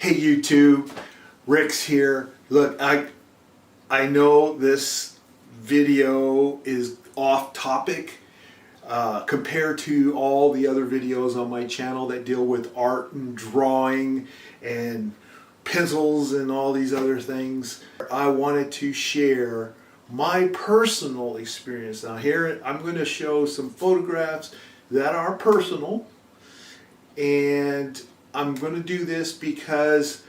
Hey YouTube, Rick's here. Look, I know this video is off topic compared to all the other videos on my channel that deal with art and drawing and pencils and all these other things. I wanted to share my personal experience. Now here I'm going to show some photographs that are personal, and I'm going to do this because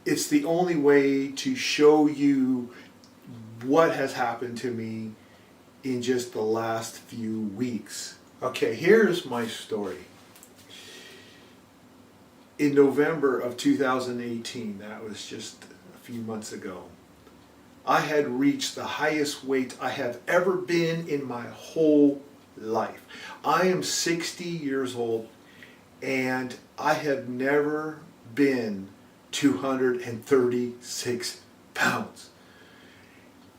it's the only way to show you what has happened to me in just the last few weeks. Okay, here's my story. In November of 2018, that was just a few months ago, I had reached the highest weight I have ever been in my whole life. I am 60 years old and I have never been 236 pounds.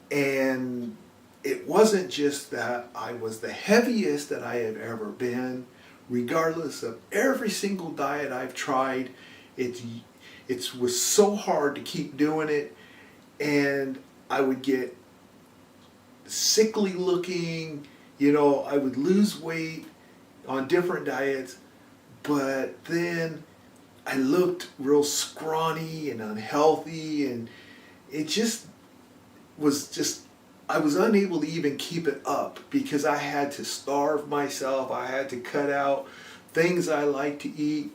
And it wasn't just that I was the heaviest that I have ever been. Regardless of every single diet I've tried, it was so hard to keep doing it, and I would get sickly looking, I would lose weight on different diets, but then I looked real scrawny and unhealthy, and it I was unable to even keep it up because I had to starve myself. I had to cut out things I like to eat.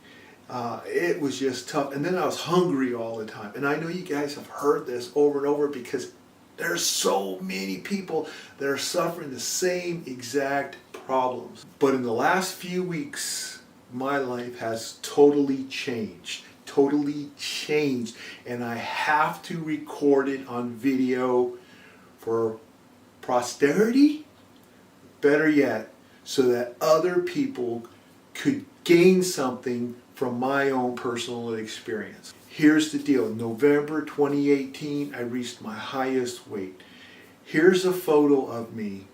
It was just tough. And then I was hungry all the time. And I know you guys have heard this over and over because there's so many people that are suffering the same exact problems. But in the last few weeks, my life has totally changed. And I have to record it on video for posterity, better yet, so that other people could gain something from my own personal experience. Here's the deal. In November 2018, I reached my highest weight. Here's a photo of me.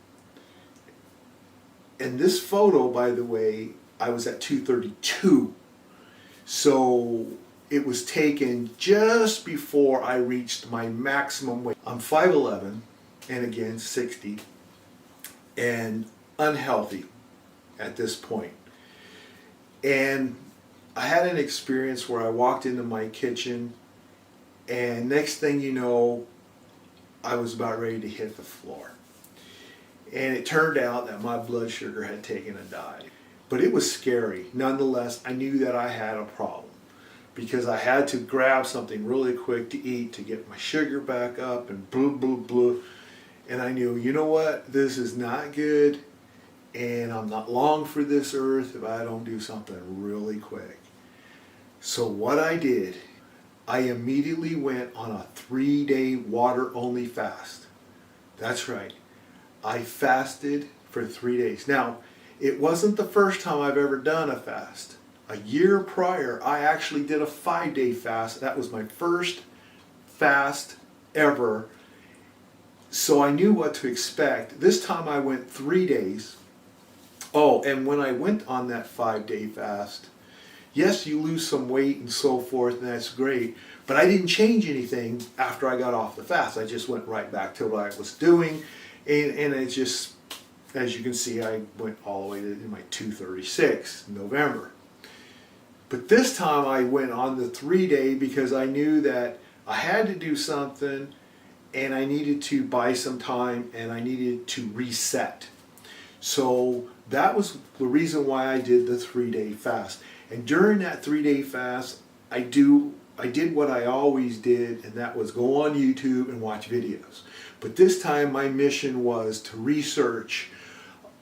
And this photo, by the way, I was at 232. So it was taken just before I reached my maximum weight. I'm 5'11", and again 60, and unhealthy at this point. And I had an experience where I walked into my kitchen, and next thing you know, I was about ready to hit the floor. And it turned out that my blood sugar had taken a dive. But it was scary. Nonetheless, I knew that I had a problem because I had to grab something really quick to eat to get my sugar back up and blah, blah, blah. And I knew, you know what, this is not good, and I'm not long for this earth if I don't do something really quick. So what I did, I immediately went on a 3-day water-only fast. That's right. I fasted for 3 days. Now, it wasn't the first time I've ever done a fast. A year prior, I actually did a 5-day fast. That was my first fast ever. So I knew what to expect. This time I went 3 days. Oh, and when I went on that 5-day fast, yes, you lose some weight and so forth, and that's great. But I didn't change anything after I got off the fast. I just went right back to what I was doing. And it just, as you can see, I went all the way to my 236 in November. But this time I went on the 3-day because I knew that I had to do something, and I needed to buy some time, and I needed to reset. So that was the reason why I did the 3-day fast. And during that 3-day fast, I did what I always did, and that was go on YouTube and watch videos. But this time my mission was to research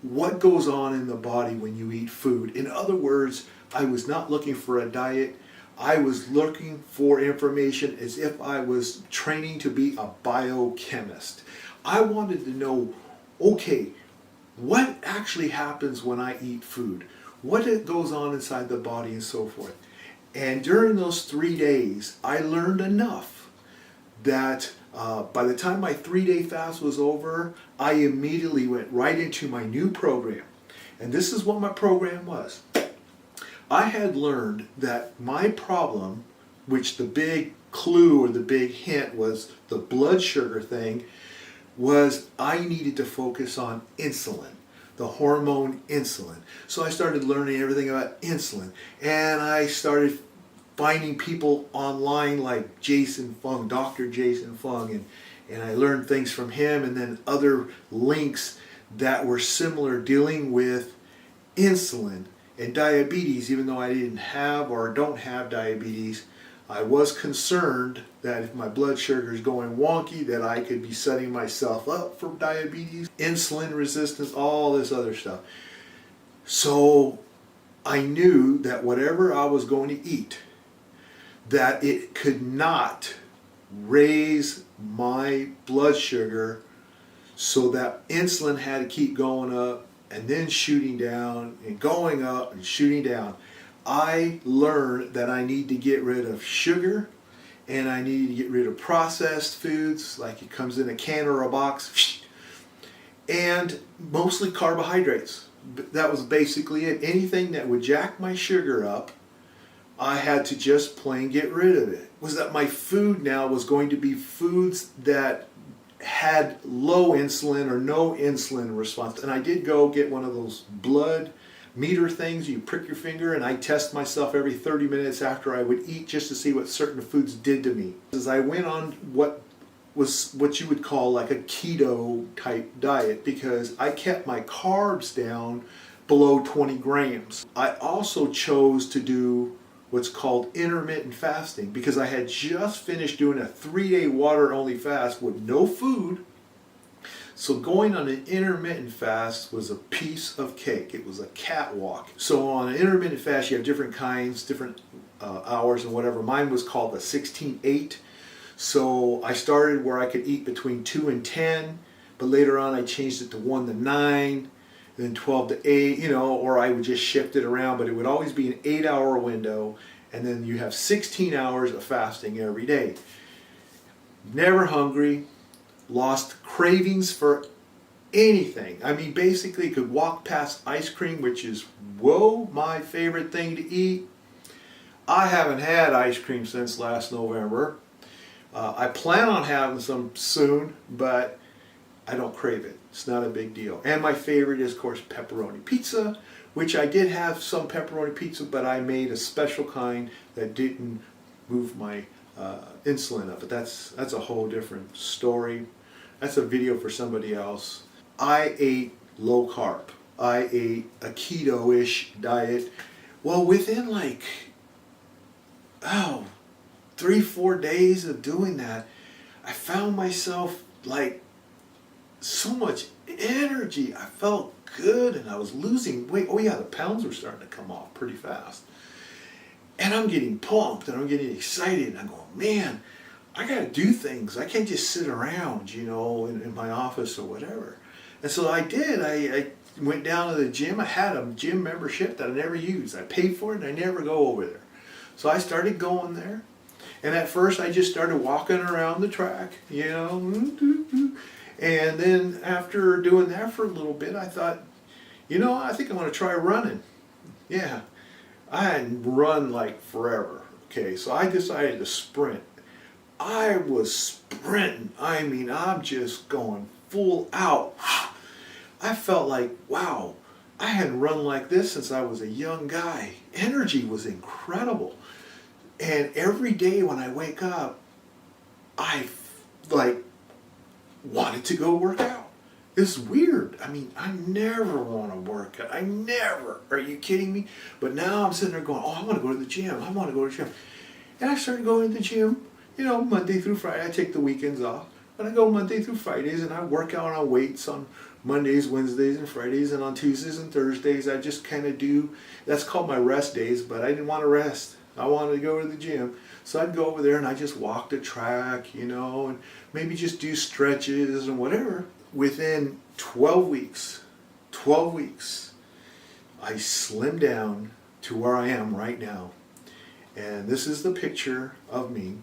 what goes on in the body when you eat food. In other words, I was not looking for a diet. I was looking for information as if I was training to be a biochemist. I wanted to know, okay, what actually happens when I eat food? What goes on inside the body and so forth. And during those 3 days, I learned enough that by the time my 3-day fast was over, I immediately went right into my new program. And this is what my program was. I had learned that my problem which the big clue or the big hint was the blood sugar thing, was I needed to focus on insulin, the hormone insulin. So I started learning everything about insulin, and I started finding people online like Jason Fung, Dr. Jason Fung, and I learned things from him, and then other links that were similar dealing with insulin and diabetes. Even though I didn't have or don't have diabetes, I was concerned that if my blood sugar is going wonky, that I could be setting myself up for diabetes, insulin resistance, all this other stuff. So I knew that whatever I was going to eat, that it could not raise my blood sugar, so that insulin had to keep going up and then shooting down and going up and shooting down. I learned that I need to get rid of sugar, and I need to get rid of processed foods, like it comes in a can or a box, and mostly carbohydrates. That was basically it. Anything that would jack my sugar up, I had to just plain get rid of it. Was that my food now was going to be foods that had low insulin or no insulin response. And I did go get one of those blood meter things. You prick your finger, and I test myself every 30 minutes after I would eat, just to see what certain foods did to me. As I went on what you would call like a keto type diet, because I kept my carbs down below 20 grams. I also chose to do what's called intermittent fasting, because I had just finished doing a 3-day water only fast with no food. So going on an intermittent fast was a piece of cake. It was a catwalk. So on an intermittent fast, you have different kinds, different hours and whatever. Mine was called the 16-8. So I started where I could eat between 2 and 10, but later on I changed it to 1 to 9, then 12 to 8, or I would just shift it around, but it would always be an 8-hour window, and then you have 16 hours of fasting every day. Never hungry, lost cravings for anything. I mean, basically could walk past ice cream, which is, whoa, my favorite thing to eat. I haven't had ice cream since last November. I plan on having some soon, but I don't crave it. It's not a big deal. And my favorite is, of course, pepperoni pizza, which I did have some pepperoni pizza, but I made a special kind that didn't move my insulin up. But that's a whole different story. That's a video for somebody else. I ate low carb. I ate a keto-ish diet. Well, within 3-4 days of doing that, I found myself so much energy. I felt good, and I was losing weight. Oh yeah, the pounds were starting to come off pretty fast. And I'm getting pumped, and I'm getting excited, and I'm going, man, I got to do things. I can't just sit around, in my office or whatever. And so I did. I went down to the gym. I had a gym membership that I never used. I paid for it, and I never go over there. So I started going there. And at first I just started walking around the track, And then after doing that for a little bit, I thought, I think I want to try running. Yeah. I hadn't run forever. Okay, so I decided to sprint. I was sprinting. I mean, I'm just going full out. I felt like, wow, I hadn't run like this since I was a young guy. Energy was incredible. And every day when I wake up, I wanted to go work out. It's weird. I mean, I never want to work out. I never. Are you kidding me? But now I'm sitting there going, I want to go to the gym. I want to go to the gym. And I started going to the gym, Monday through Friday. I take the weekends off. But I go Monday through Fridays, and I work out on weights on Mondays, Wednesdays, and Fridays. And on Tuesdays and Thursdays, I just kind of do, that's called my rest days, but I didn't want to rest. I wanted to go to the gym. So I'd go over there and I just walk the track, and maybe just do stretches and whatever. Within 12 weeks, I slimmed down to where I am right now. And this is the picture of me,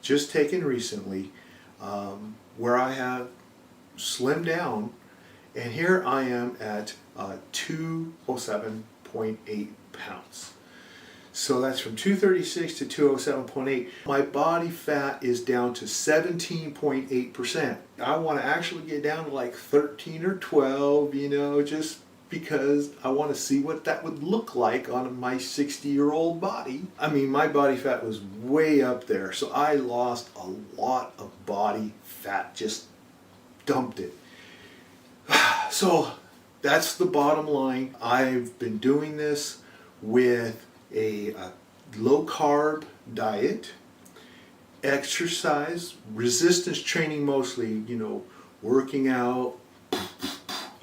just taken recently, where I have slimmed down. And here I am at 207.8 pounds. So that's from 236 to 207.8. My body fat is down to 17.8%. I want to actually get down to like 13 or 12, you know, just because I want to see what that would look like on my 60-year-old body. I mean, my body fat was way up there, so I lost a lot of body fat, just dumped it. So that's the bottom line. I've been doing this with a low-carb diet, exercise, resistance training mostly, you know, working out,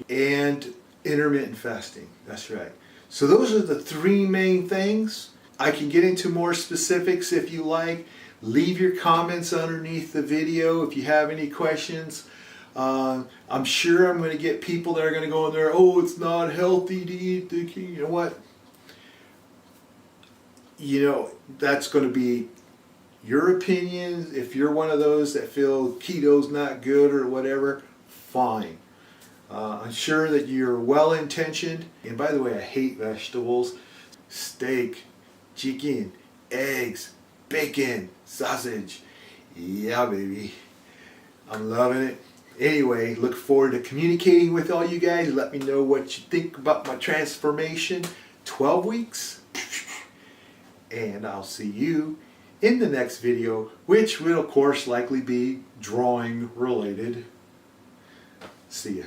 and intermittent fasting. That's right. So those are the three main things. I can get into more specifics if you like. Leave your comments underneath the video if you have any questions. I'm sure I'm going to get people that are going to go in there, oh, it's not healthy to eat the keto. You know what? You know, that's going to be your opinion. If you're one of those that feel keto's not good or whatever, fine. I'm sure that you're well-intentioned. And by the way, I hate vegetables. Steak, chicken, eggs, bacon, sausage. Yeah, baby. I'm loving it. Anyway, look forward to communicating with all you guys. Let me know what you think about my transformation. 12 weeks. And I'll see you in the next video, which will of course likely be drawing related. See ya.